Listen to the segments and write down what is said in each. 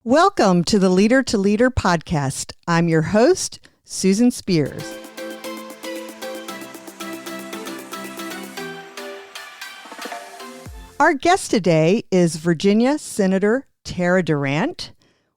Welcome to the Leader to Leader podcast. I'm your host, Susan Spears. Our guest today is Virginia Senator Tara Durant.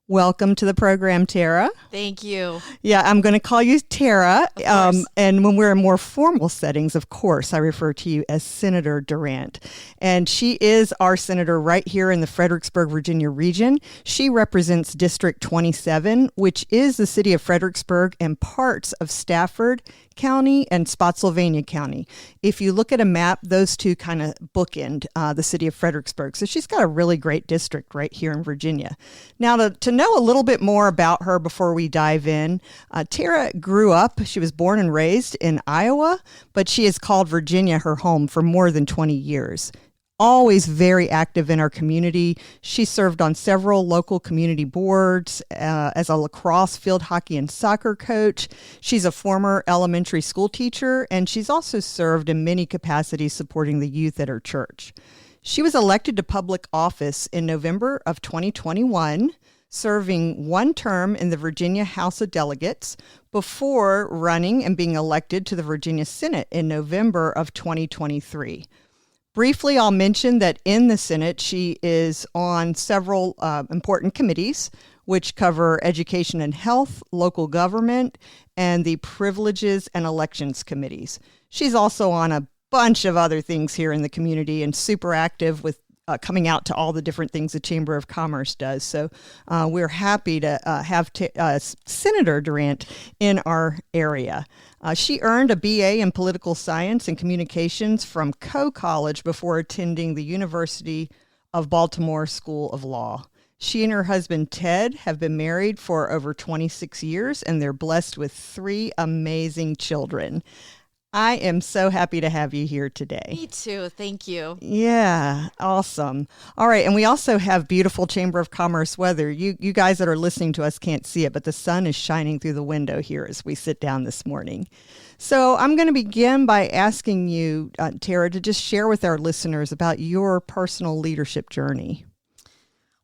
Welcome to the program, Tara. Thank you. Yeah, I'm going to call you Tara. And when we're in more formal settings, of course, I refer to you as Senator Durant. And she is our senator right here in the Fredericksburg, Virginia region. She represents District 27, which is the city of Fredericksburg and parts of Stafford County and Spotsylvania County. If you look at a map, those two kind of bookend the city of Fredericksburg. So she's got a really great district right here in Virginia. Now, to know a little bit more about her before we dive in, Tara grew up, she was born and raised in Iowa, but she has called Virginia her home for more than 20 years. Always very active in our community. She served on several local community boards as a lacrosse, field hockey, and soccer coach. She's a former elementary school teacher, and she's also served in many capacities supporting the youth at her church. She was elected to public office in November of 2021, serving one term in the Virginia House of Delegates before running and being elected to the Virginia Senate in November of 2023. Briefly, I'll mention that in the Senate, she is on several important committees, which cover education and health, local government, and the privileges and elections committees. She's also on a bunch of other things here in the community and super active with coming out to all the different things the Chamber of Commerce does. So we're happy to have Senator Durant in our area. She earned a BA in Political Science and Communications from Coe College before attending the University of Baltimore School of Law. She and her husband, Ted, have been married for over 26 years, and they're blessed with 3 amazing children. I am so happy to have you here today. Me too. Thank you. Yeah, awesome. All right, and we also have beautiful Chamber of Commerce weather. You guys that are listening to us can't see it, but the sun is shining through the window here as we sit down this morning. So I'm going to begin by asking you, Tara, to just share with our listeners about your personal leadership journey.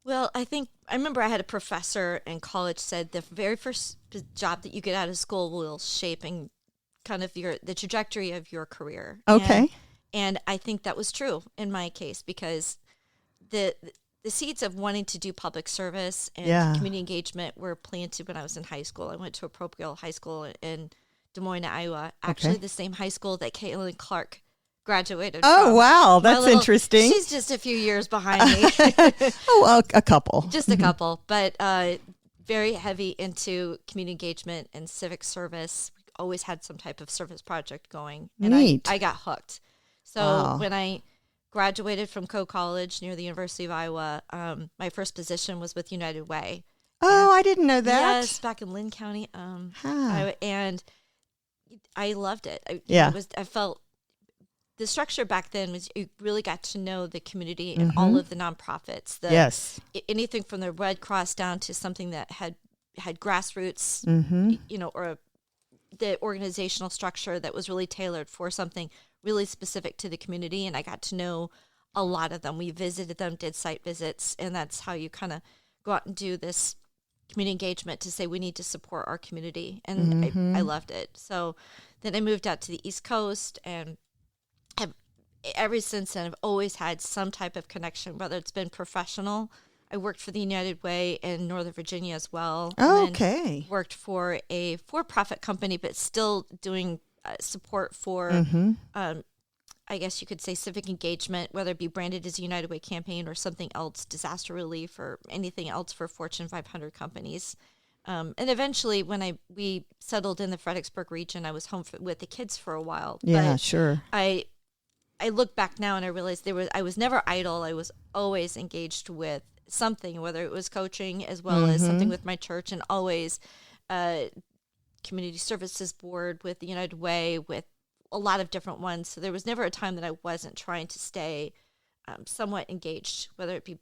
Well, I remember I had a professor in college said the very first job that you get out of school will shape and kind of the trajectory of your career. Okay. And I think that was true in my case because the seeds of wanting to do public service and community engagement were planted when I was in high school. I went to a parochial high school in Des Moines, Iowa, actually the same high school that Caitlin Clark graduated from. Oh, wow. That's interesting. She's just a few years behind me. A couple. Just a couple, but very heavy into community engagement and civic service. Always had some type of service project going, and I got hooked. So when I graduated from Coe College near the University of Iowa, my first position was with United Way. Oh, I didn't know that. Yes, back in Lynn County. And I loved it. I felt the structure back then was you really got to know the community and all of the nonprofits. Anything from the Red Cross down to something that had grassroots, or the organizational structure that was really tailored for something really specific to the community. And I got to know a lot of them. We visited them, did site visits, and that's how you kind of go out and do this community engagement to say we need to support our community. And I loved it. So then I moved out to the East Coast and have ever since then I've always had some type of connection, whether it's been professional. I worked for the United Way in Northern Virginia as well. Okay. Worked for a for-profit company, but still doing support for, I guess you could say, civic engagement, whether it be branded as a United Way campaign or something else, disaster relief or anything else for Fortune 500 companies. And eventually, when we settled in the Fredericksburg region, I was home with the kids for a while. Yeah, but sure. I look back now and I realized I was never idle. I was always engaged with something, whether it was coaching as well as something with my church, and always community services board with the United Way, with a lot of different ones. So there was never a time that I wasn't trying to stay somewhat engaged, whether it be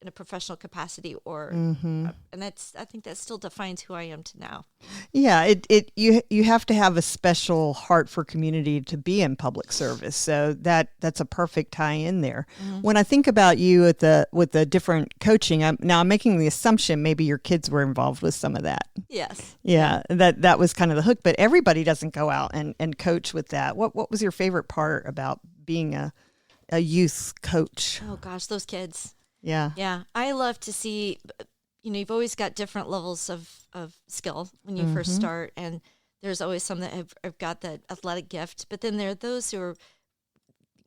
in a professional capacity or, and I think that still defines who I am to now. Yeah, you have to have a special heart for community to be in public service. So that's a perfect tie in there. When I think about you with the different coaching, I'm making the assumption maybe your kids were involved with some of that. Yes. Yeah, that was kind of the hook, but everybody doesn't go out and coach with that. What was your favorite part about being a youth coach? Oh gosh, those kids. Yeah. Yeah. I love to see, you've always got different levels of skill when you first start. And there's always some that have got that athletic gift. But then there are those who are,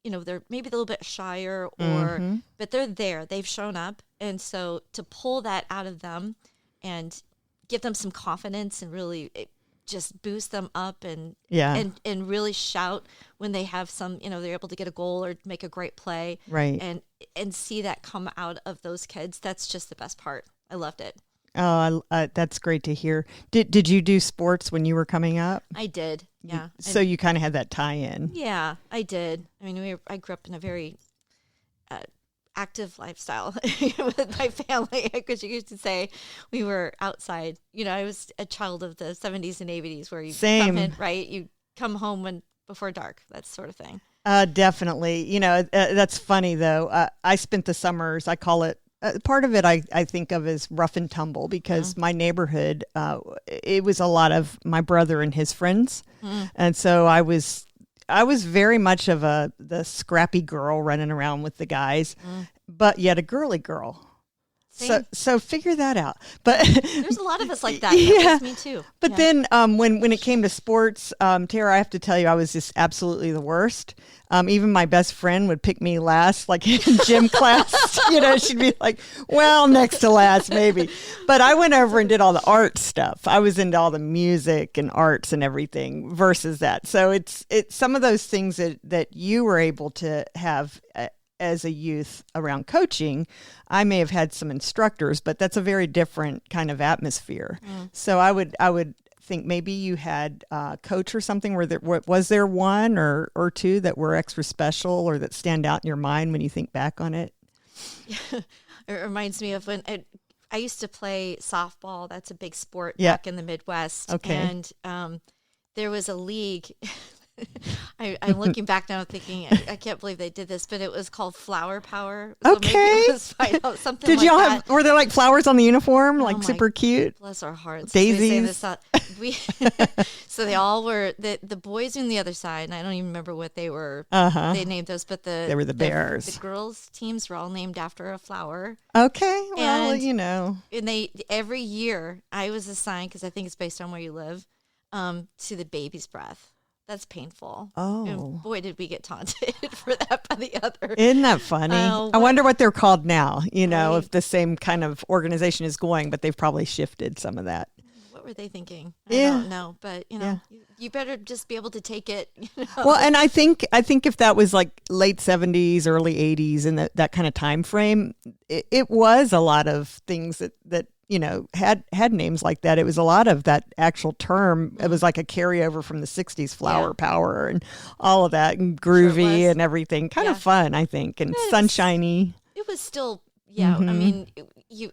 they're maybe a little bit shyer but they're there. They've shown up. And so to pull that out of them and give them some confidence and really just boost them up and really shout when they have some, they're able to get a goal or make a great play. Right. And see that come out of those kids. That's just the best part. I loved it. Oh, that's great to hear. Did you do sports when you were coming up? I did. Yeah. So you kind of had that tie-in. Yeah, I did. I mean, I grew up in a very active lifestyle with my family, because you used to say we were outside. I was a child of the 70s and 80s where you come in, right? You come home before dark, that sort of thing. Definitely. That's funny though. I spent the summers, I call it, part of it I think of as rough and tumble, because my neighborhood, it was a lot of my brother and his friends. And so I was very much of the scrappy girl running around with the guys, but yet a girly girl. Same. So figure that out. But there's a lot of us like that. Yeah. That was me too. But then when it came to sports, Tara, I have to tell you, I was just absolutely the worst. Even my best friend would pick me last, like in gym class. She'd be like, well, next to last maybe. But I went over and did all the art stuff. I was into all the music and arts and everything versus that. So it's some of those things that you were able to have as a youth around coaching. I may have had some instructors, but that's a very different kind of atmosphere. So I would think maybe you had a coach or something was there one or two that were extra special or that stand out in your mind when you think back on it? It reminds me of when I used to play softball. That's a big sport back in the Midwest. Okay. And there was a league. I'm looking back now thinking, I can't believe they did this, but it was called Flower Power. So okay. Maybe it was something Did like y'all that. were there like flowers on the uniform, like super cute? Bless our hearts. Daisies. So they all were, the boys on the other side, and I don't even remember what they were, they named those, but they were the Bears. The girls' teams were all named after a flower. Okay, well, And they, every year, I was assigned, because I think it's based on where you live, to the baby's breath. That's painful. Oh. And boy, did we get taunted for that by the other. Isn't that funny? I wonder what they're called now, if the same kind of organization is going, but they've probably shifted some of that. What were they thinking? I don't know, but you better just be able to take it. Well, and I think if that was like late 70s, early 80s, and that kind of time frame, it was a lot of things that had names like that. It was a lot of that actual term. It was like a carryover from the 60s, flower power and all of that, and groovy and everything. Kind of fun, I think, and sunshiny. It was still, I mean,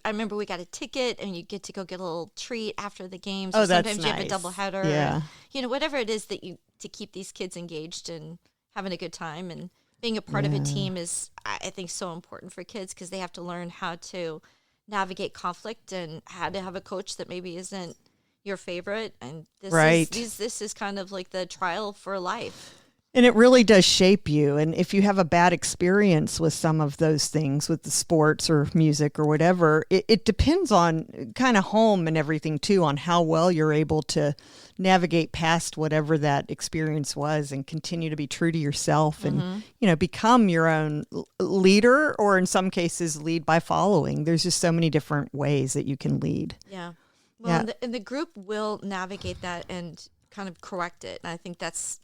I remember we got a ticket and you get to go get a little treat after the games. Oh, or that's sometimes nice. You have a double header. Yeah. And, whatever it is that to keep these kids engaged and having a good time, and being a part of a team is, I think, so important for kids, because they have to learn how to navigate conflict and how to have a coach that maybe isn't your favorite. And this is kind of like the trial for life. And it really does shape you. And if you have a bad experience with some of those things, with the sports or music or whatever, it depends on kind of home and everything too, on how well you're able to navigate past whatever that experience was and continue to be true to yourself and, become your own leader, or in some cases lead by following. There's just so many different ways that you can lead. Yeah. Well, and the group will navigate that and kind of correct it. And I think that's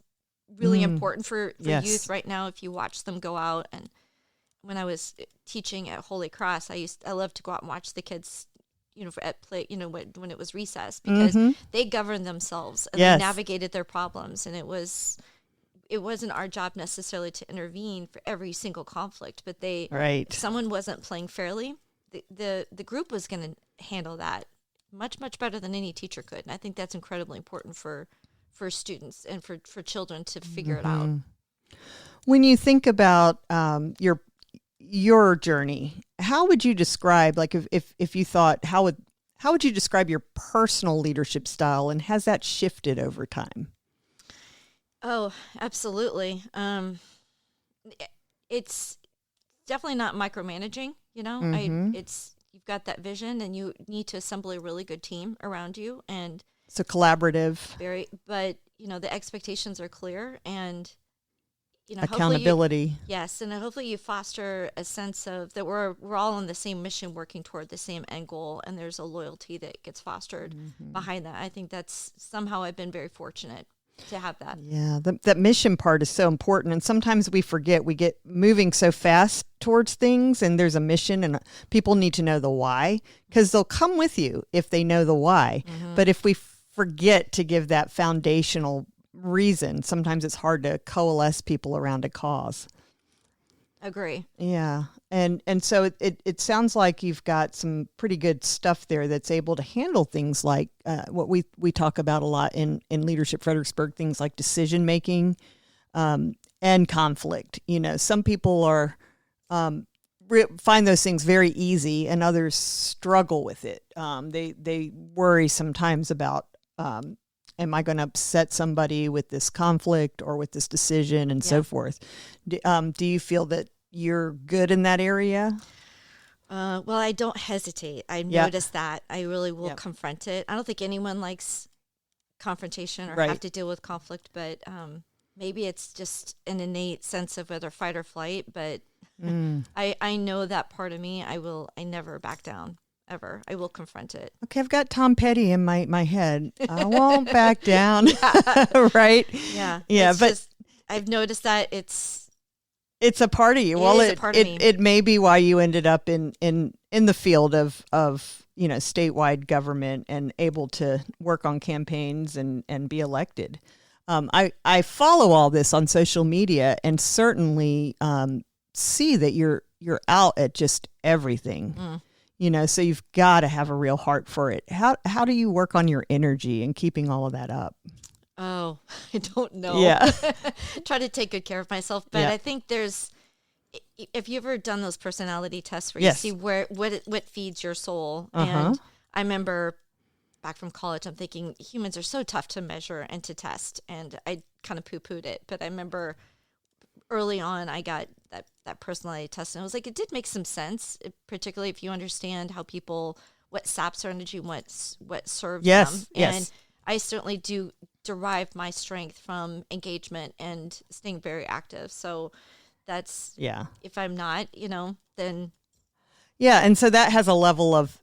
really important for youth right now. If you watch them go out, and when I was teaching at Holy Cross, I loved to go out and watch the kids, at play, when it was recess, because they governed themselves and they navigated their problems, and it wasn't our job necessarily to intervene for every single conflict, but if someone wasn't playing fairly, the group was going to handle that much, much better than any teacher could. And I think that's incredibly important for students and for children to figure it out. When you think about your journey, how would you describe, like if you thought, how would you describe your personal leadership style, and has that shifted over time? Oh, absolutely. It's definitely not micromanaging, you know. You've got that vision, and you need to assemble a really good team around you, and so collaborative. But you know, the expectations are clear, and you know, accountability. Yes, and hopefully you foster a sense of that we're all on the same mission, working toward the same end goal, and there's a loyalty that gets fostered behind that. I think that's somehow I've been very fortunate to have that. Yeah, that mission part is so important, and sometimes we forget. We get moving so fast towards things, and there's a mission, and people need to know the why, because they'll come with you if they know the why. But if we forget to give that foundational reason, sometimes it's hard to coalesce people around a cause. Agree. Yeah. And so it sounds like you've got some pretty good stuff there that's able to handle things like what we talk about a lot in Leadership Fredericksburg, things like decision making and conflict. You know, some people are find those things very easy, and others struggle with it. They worry sometimes about am I going to upset somebody with this conflict or with this decision and so forth? Do you feel that you're good in that area? Well, I don't hesitate. I noticed that. I really will confront it. I don't think anyone likes confrontation or have to deal with conflict, but maybe it's just an innate sense of whether fight or flight. But I know that part of me. I never back down. Ever. I will confront it. Okay, I've got Tom Petty in my head. I won't back down. Right? Yeah. Yeah, but just, I've noticed that it's a part of you. It may be why you ended up in the field of statewide government and able to work on campaigns and be elected. I follow all this on social media and certainly see that you're out at just everything. You know, so you've got to have a real heart for it. How do you work on your energy and keeping all of that up? Oh, I don't know. Yeah. Try to take good care of myself. But I think if you've ever done those personality tests where you see what feeds your soul. And I remember back from college, I'm thinking humans are so tough to measure and to test. And I kind of poo-pooed it. But I remember early on, I got that personality test, and I was like, it did make some sense, particularly if you understand how what saps their energy, what serves them. And I certainly do derive my strength from engagement and staying very active. So that's, if I'm not, then. Yeah. And so that has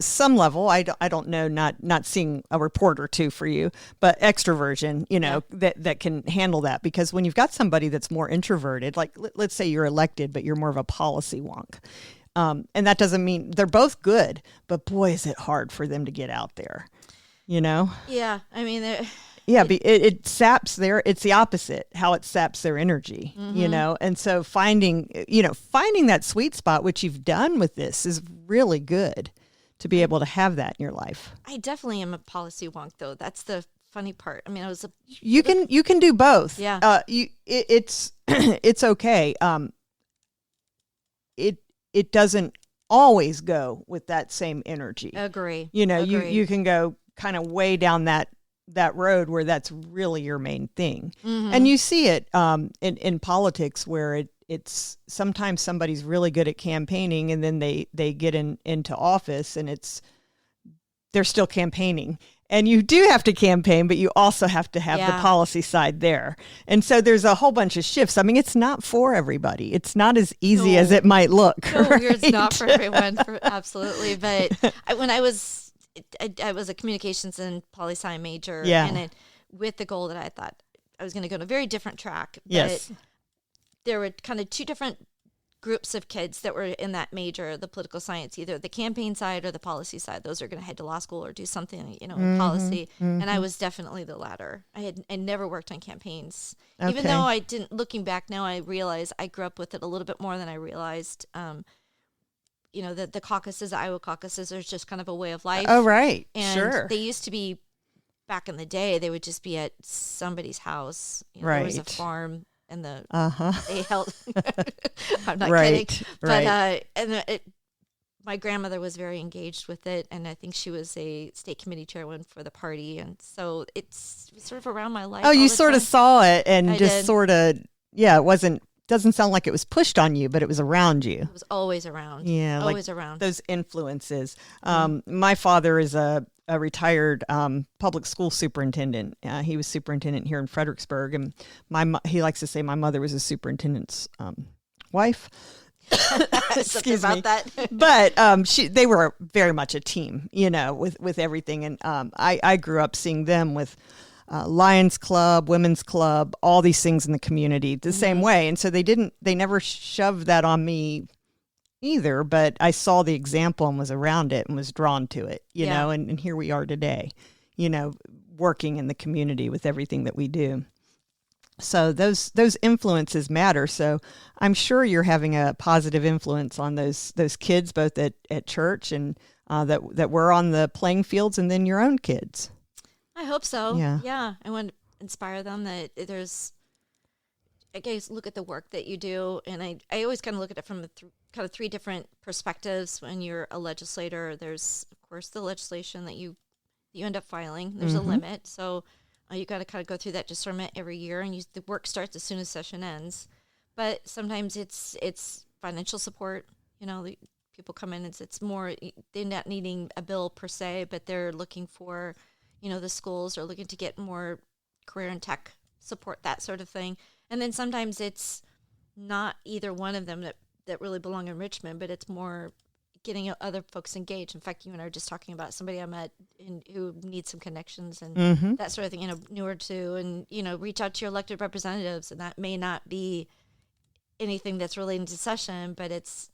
some level, I don't know, not seeing a report or two for you, but extroversion, that can handle that. Because when you've got somebody that's more introverted, like let's say you're elected, but you're more of a policy wonk. And that doesn't mean they're both good, but boy, is it hard for them to get out there, Yeah. I mean, it saps it's the opposite, how it saps their energy, and so finding that sweet spot, which you've done with this, is really good to be able to have that in your life. I definitely am a policy wonk, though. That's the funny part. I mean, you can do both. Yeah. It's okay. It doesn't always go with that same energy. Agree. You can go kind of way down that road where that's really your main thing. And you see it in politics where it's sometimes somebody's really good at campaigning, and then they get into office and they're still campaigning. And you do have to campaign, but you also have to have the policy side there. And so there's a whole bunch of shifts. I mean, it's not for everybody. It's not as easy as it might look. No, right? It's not for everyone, absolutely. But when I was a communications and poli-sci major, and with the goal that I thought I was going to go on a very different track. But there were kind of two different groups of kids that were in that major, the political science, either the campaign side or the policy side. Those are going to head to law school or do something, in policy. And I was definitely the latter. I never worked on campaigns. Okay. Even though I didn't, looking back now, I realize I grew up with it a little bit more than I realized. the caucuses, the Iowa caucuses, are just kind of a way of life. Oh, right. And sure. they used to be, back in the day, they would just be at somebody's house. Right. There was a farm and Uh-huh. they held, I'm not Right. kidding. Right. But, my grandmother was very engaged with it, and I think she was a state committee chairwoman for the party, and so it's sort of around my life. Oh, you sort of saw it and I just did. sort of, doesn't sound like it was pushed on you, but it was around you. It was always around. Yeah. Always around. Those influences. My father is a retired public school superintendent. He was superintendent here in Fredericksburg, and he likes to say my mother was a superintendent's wife. Excuse about me. that. But they were very much a team, with everything. And I grew up seeing them with Lions Club, Women's Club, all these things in the community the same way. And so they never shoved that on me either, but I saw the example and was around it and was drawn to it, and here we are today, working in the community with everything that we do. So those influences matter. So I'm sure you're having a positive influence on those kids, both at church and that were on the playing fields, and then your own kids. I hope so. Yeah. I want to inspire them that there's, I guess, look at the work that you do. And I always kind of look at it from kind of three different perspectives. When you're a legislator, there's, of course, the legislation that you end up filing. There's a limit. So you got to kind of go through that discernment every year, and the work starts as soon as session ends. But sometimes it's financial support. The people come in, it's more, they're not needing a bill per se, but they're looking for, the schools are looking to get more career and tech support, that sort of thing. And then sometimes it's not either one of them that really belong in Richmond, but it's more getting other folks engaged. In fact, you and I were just talking about somebody I met who needs some connections and that sort of thing, newer to, and, reach out to your elected representatives. And that may not be anything that's relating to session, but it's,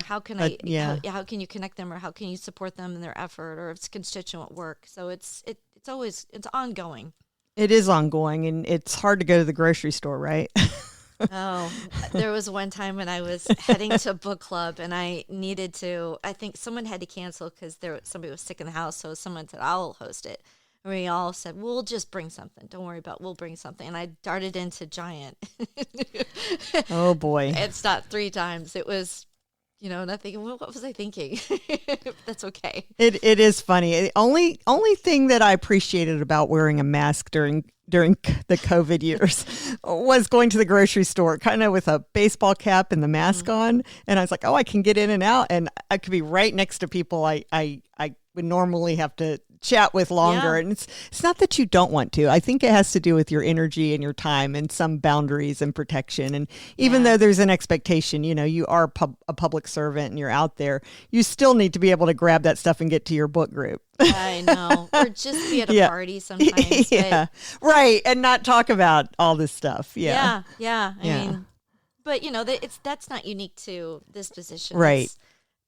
how can how can you connect them, or how can you support them in their effort, or it's constituent work. So it's ongoing. It is ongoing, and it's hard to go to the grocery store, right? Oh, there was one time when I was heading to a book club, and I think someone had to cancel because somebody was sick in the house. So someone said, I'll host it. And we all said, we'll just bring something. Don't worry we'll bring something. And I darted into Giant. Oh, boy. And stopped 3 times. It was, and I'm thinking, well, what was I thinking? That's okay. It is funny. The only thing that I appreciated about wearing a mask during the COVID years was going to the grocery store kind of with a baseball cap and the mask on. And I was like, oh, I can get in and out, and I could be right next to people I would normally have to chat with longer. Yeah. And it's not that you don't want to. I think it has to do with your energy and your time and some boundaries and protection. And even though there's an expectation, you are a public servant and you're out there, you still need to be able to grab that stuff and get to your book group. I know. Or just be at a party sometimes. Yeah. Right. And not talk about all this stuff. Yeah. I mean, but that's not unique to this position. Right. It's,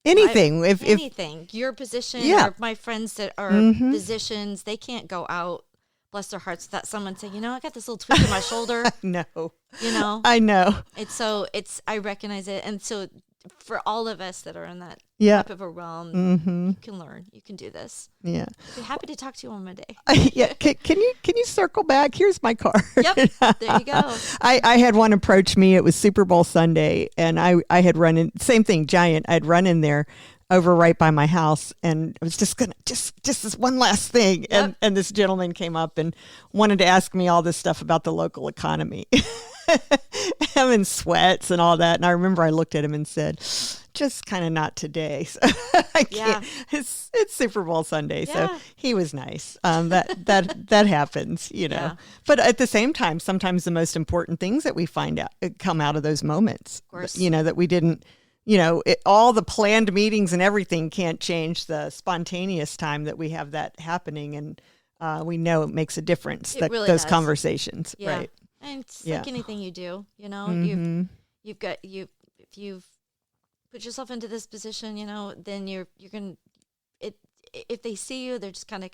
anything. Anything. Your position, or my friends that are physicians, they can't go out, bless their hearts, without someone saying, I got this little tweak in my shoulder. No. I know. I recognize it. And so for all of us that are in that type of a realm, you can learn. You can do this. Yeah. I'd be happy to talk to you on Monday. Yeah. Can you circle back? Here's my card. Yep. There you go. I had one approach me. It was Super Bowl Sunday, and I had run in, same thing, Giant. I'd run in there over right by my house, and I was just this one last thing. Yep. And this gentleman came up and wanted to ask me all this stuff about the local economy. I'm in sweats and all that. And I remember I looked at him and said, just kind of not today. So I can't. It's Super Bowl Sunday. Yeah. So he was nice. That happens, Yeah. But at the same time, sometimes the most important things that we find out come out of those moments. Of course. That we didn't, all the planned meetings and everything can't change the spontaneous time that we have that happening. And we know it makes a difference, really those does. Conversations. Yeah. Right. And it's like anything you do, if you've put yourself into this position, then you're going to, if they see you, they're just kind of,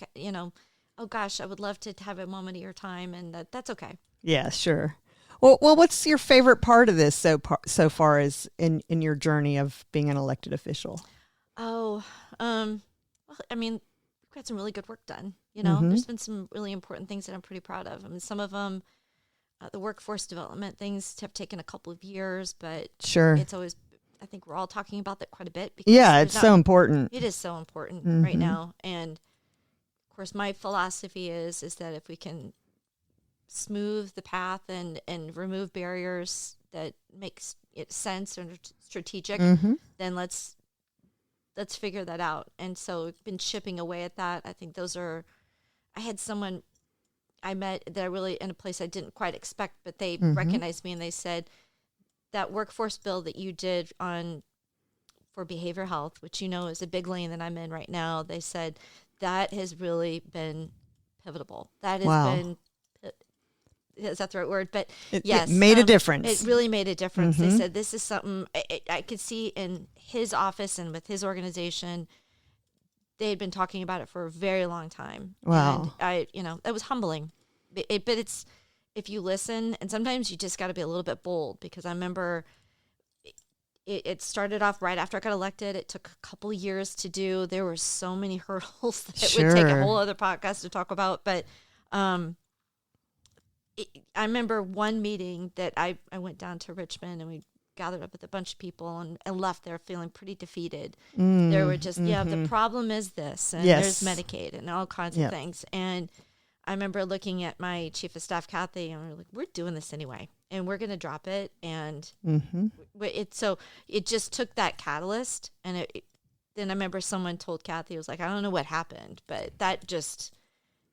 oh gosh, I would love to have a moment of your time, and that's okay. Yeah, sure. Well, what's your favorite part of this so far as in your journey of being an elected official? Oh, well, I mean, we've got some really good work done. You know, there's been some really important things that I'm pretty proud of. I mean, some of them, the workforce development things have taken a couple of years, but sure, it's always, I think we're all talking about that quite a bit. Because yeah, it's so important. It is so important right now. And of course, my philosophy is that if we can smooth the path and remove barriers that makes it sense and strategic, then let's figure that out. And so we've been chipping away at that. I think I had someone I met that really in a place I didn't quite expect, but they recognized me and they said that workforce bill that you did for behavioral health, which is a big lane that I'm in right now. They said that has really been pivotal. That has been, is that the right word? But yes, it made a difference. It really made a difference. They said this is something I could see in his office and with his organization. They had been talking about it for a very long time. Wow. And that was humbling. But it's, if you listen, and sometimes you just got to be a little bit bold, because I remember it started off right after I got elected. It took a couple years to do. There were so many hurdles that it would take a whole other podcast to talk about. But I remember one meeting that I went down to Richmond, and we gathered up with a bunch of people and left there feeling pretty defeated. There were just, the problem is this, and there's Medicaid and all kinds of things. And I remember looking at my chief of staff, Kathy, and we were like, we're doing this anyway, and we're going to drop it. And it just took that catalyst. And then I remember someone told Kathy, it was like, I don't know what happened, but that just,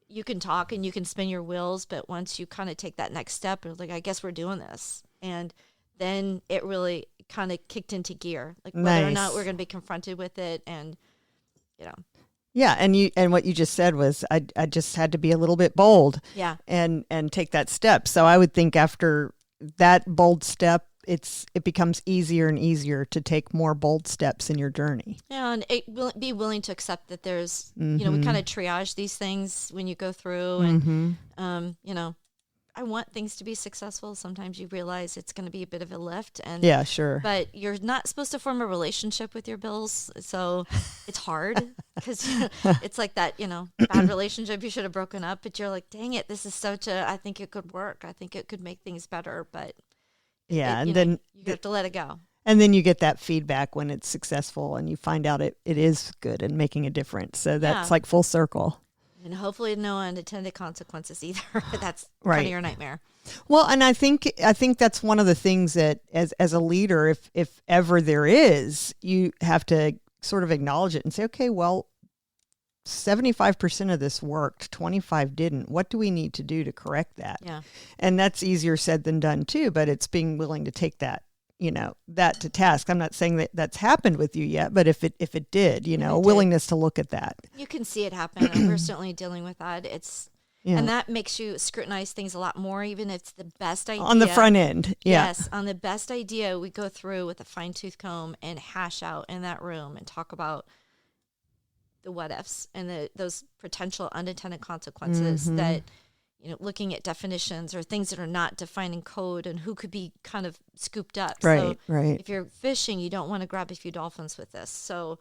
you can talk and you can spin your wheels, but once you kind of take that next step, it was like, I guess we're doing this. And then it really kind of kicked into gear, like whether or not we're going to be confronted with it. And, Yeah. And what you just said was, I just had to be a little bit bold, and take that step. So I would think after that bold step, it becomes easier and easier to take more bold steps in your journey. Yeah. And be willing to accept that there's, we kind of triage these things when you go through, and, I want things to be successful. Sometimes you realize it's going to be a bit of a lift, and yeah, sure. But you're not supposed to form a relationship with your bills, so it's hard, because it's like that, bad relationship you should have broken up. But you're like, dang it, this is I think it could work. I think it could make things better. But then you have to let it go. And then you get that feedback when it's successful, and you find out it is good and making a difference. So that's like full circle. And hopefully no unintended consequences either. That's kind of your nightmare. Well, and I think that's one of the things that as a leader, if ever there is, you have to sort of acknowledge it and say, okay, well, 75% of this worked, 25 didn't. What do we need to do to correct that? Yeah. And that's easier said than done too, but it's being willing to take that, that to task. I'm not saying that that's happened with you yet, but if it did, a willingness to look at that. You can see it happen. And we're certainly dealing with that. And that makes you scrutinize things a lot more, even if it's the best idea. On the front end. Yeah. Yes. On the best idea, we go through with a fine tooth comb and hash out in that room and talk about the what ifs and those potential unintended consequences that, looking at definitions or things that are not defined in code and who could be kind of scooped up. Right, so right. If you're fishing, you don't want to grab a few dolphins with this. So,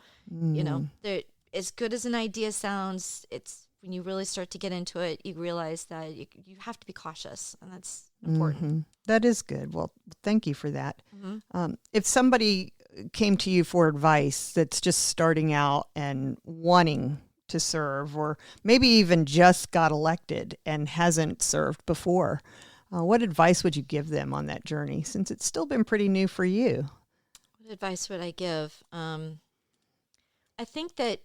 as good as an idea sounds, it's when you really start to get into it, you realize that you have to be cautious, and that's important. That is good. Well, thank you for that. If somebody came to you for advice that's just starting out and wanting to serve, or maybe even just got elected and hasn't served before, what advice would you give them on that journey, since it's still been pretty new for you? What advice would I give? I think that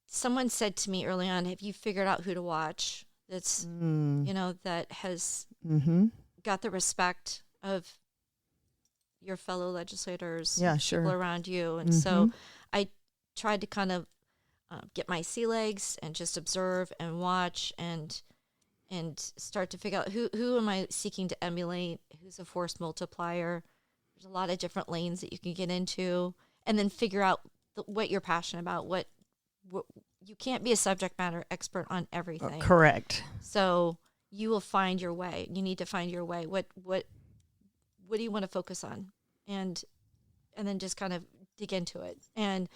someone said to me early on, have you figured out who to watch that's, that has got the respect of your fellow legislators, people around you? And so I tried to kind of get my sea legs and just observe and watch and start to figure out who am I seeking to emulate, who's a force multiplier. There's a lot of different lanes that you can get into, and then figure out what you're passionate about. What you can't be a subject matter expert on everything. Correct. So you will find your way. You need to find your way. What what do you want to focus on? And then just kind of dig into it. And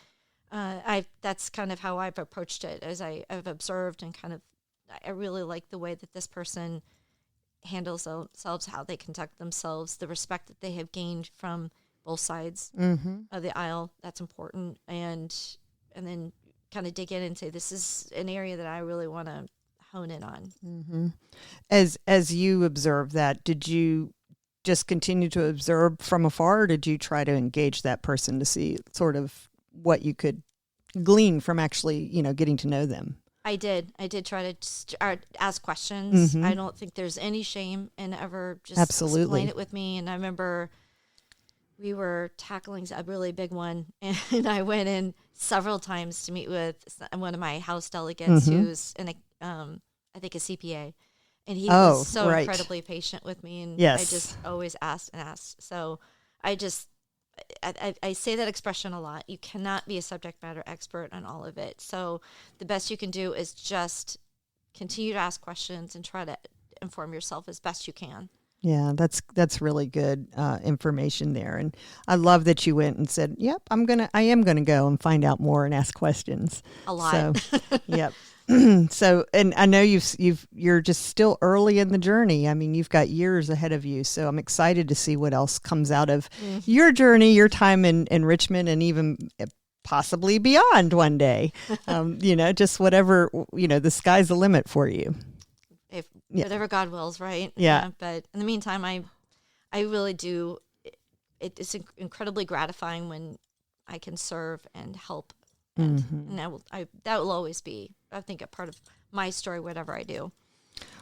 that's kind of how I've approached it, as I've observed and kind of, I really like the way that this person handles themselves, how they conduct themselves, the respect that they have gained from both sides of the aisle. That's important. And then kind of dig in and say, this is an area that I really want to hone in on. As you observed that, did you just continue to observe from afar, or did you try to engage that person to see sort of what you could glean from actually, getting to know them? I did try to ask questions. I don't think there's any shame in ever just explain it with me. And I remember we were tackling a really big one, and I went in several times to meet with one of my House delegates who's I think a CPA, and he was so incredibly patient with me, and I just always asked and asked. So I say that expression a lot. You cannot be a subject matter expert on all of it. So the best you can do is just continue to ask questions and try to inform yourself as best you can. Yeah, that's really good information there. And I love that you went and said, yep, I am gonna go and find out more and ask questions. A lot. So, yep. So, and I know you're just still early in the journey. I mean, you've got years ahead of you. So I'm excited to see what else comes out of your journey, your time in Richmond, and even possibly beyond one day. Just whatever, the sky's the limit for you. Whatever God wills, right? Yeah. But in the meantime, I really do. It's incredibly gratifying when I can serve and help, and that will always be, I think, a part of my story, whatever I do.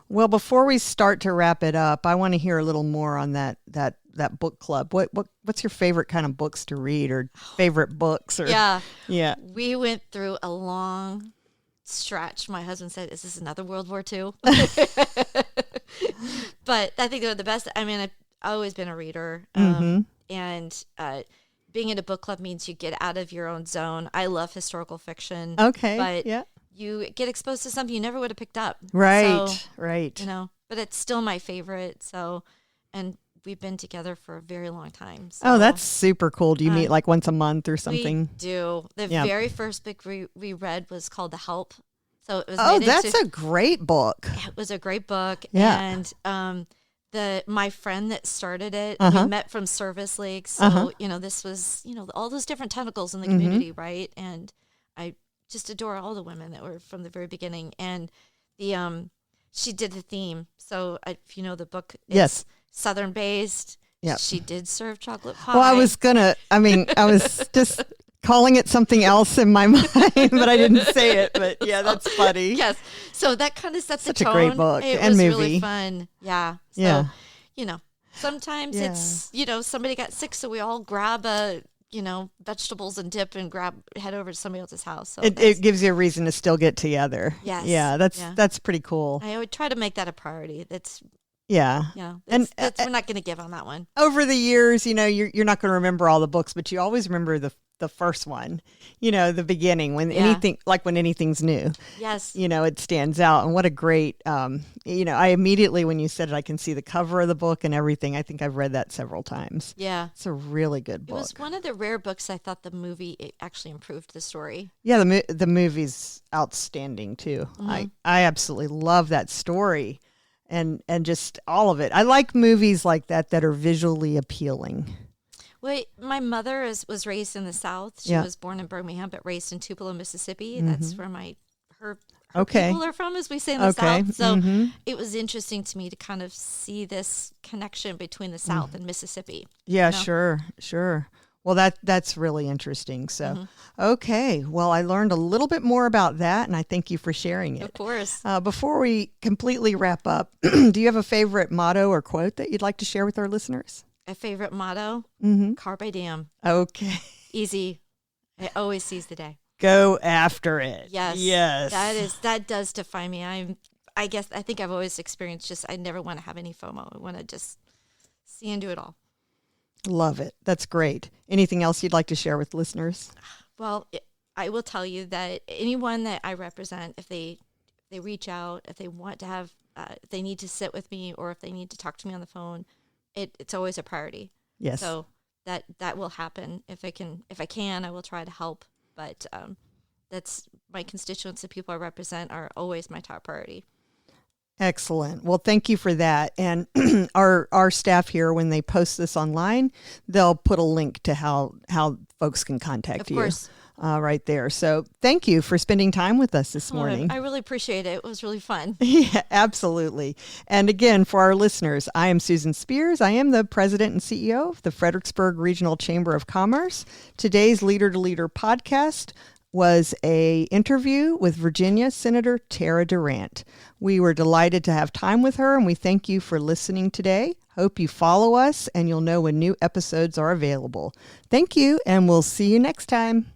Well, before we start to wrap it up, I want to hear a little more on that book club. What's your favorite kind of books to read, or favorite books? Or yeah. We went through a long stretch. My husband said, "Is this another World War II?" But I think they're the best. I mean, I've always been a reader, and being in a book club means you get out of your own zone. I love historical fiction. Okay, but you get exposed to something you never would have picked up. Right, so, right. But it's still my favorite. So, and we've been together for a very long time. So, that's super cool. Do you meet like once a month or something? We do. The very first book we read was called The Help. So it was that's a great book. It was a great book. Yeah. And my friend that started it, we met from service leagues. So, this was, all those different tentacles in the community, right? And I just adore all the women that were from the very beginning. And she did the theme. So if you know the book, it's Southern based. Yeah. She did serve chocolate pie. Well, I was just calling it something else in my mind, but I didn't say it. But yeah, that's funny. Yes. So that kind of sets the tone. Such a great book it and was movie. Really fun. Yeah. So, sometimes it's, somebody got sick, so we all grab vegetables and dip and head over to somebody else's house. So it gives you a reason to still get together. Yes. Yeah. That's pretty cool. I would try to make that a priority. Yeah. And we're not going to give on that one. Over the years, you're not going to remember all the books, but you always remember the first one, the beginning, when anything's new. Yes. It stands out. And what a great, I immediately, when you said it, I can see the cover of the book and everything. I think I've read that several times. Yeah. It's a really good book. It was one of the rare books I thought the movie actually improved the story. Yeah. The movie's outstanding too. I absolutely love that story. And just all of it. I like movies like that are visually appealing. Well, my mother was raised in the South. She was born in Birmingham, but raised in Tupelo, Mississippi. That's where her people are from, as we say in the South. So it was interesting to me to kind of see this connection between the South and Mississippi. Yeah, sure. Well, that's really interesting. So, okay. Well, I learned a little bit more about that, and I thank you for sharing it. Of course. Before we completely wrap up, do you have a favorite motto or quote that you'd like to share with our listeners? A favorite motto? Carpe diem. Okay. Easy. It always seize the day. Go after it. Yes. That does define me. I think I've always experienced I never want to have any FOMO. I want to just see and do it all. Love it. That's great. Anything else you'd like to share with listeners? Well, I will tell you that anyone that I represent, if they reach out, if they want to have, if they need to sit with me, or if they need to talk to me on the phone, it's always a priority. Yes. So that will happen if I can, I will try to help. But that's my constituents, the people I represent, are always my top priority. Excellent. Well, thank you for that. And our staff here, when they post this online, they'll put a link to how folks can contact you. Of course. Right there. So thank you for spending time with us this morning. I really appreciate it. It was really fun. Yeah, absolutely. And again, for our listeners, I am Susan Spears. I am the president and CEO of the Fredericksburg Regional Chamber of Commerce. Today's Leader to Leader podcast was a interview with Virginia Senator Tara Durant. We were delighted to have time with her, and we thank you for listening today. Hope you follow us, and you'll know when new episodes are available. Thank you, and we'll see you next time.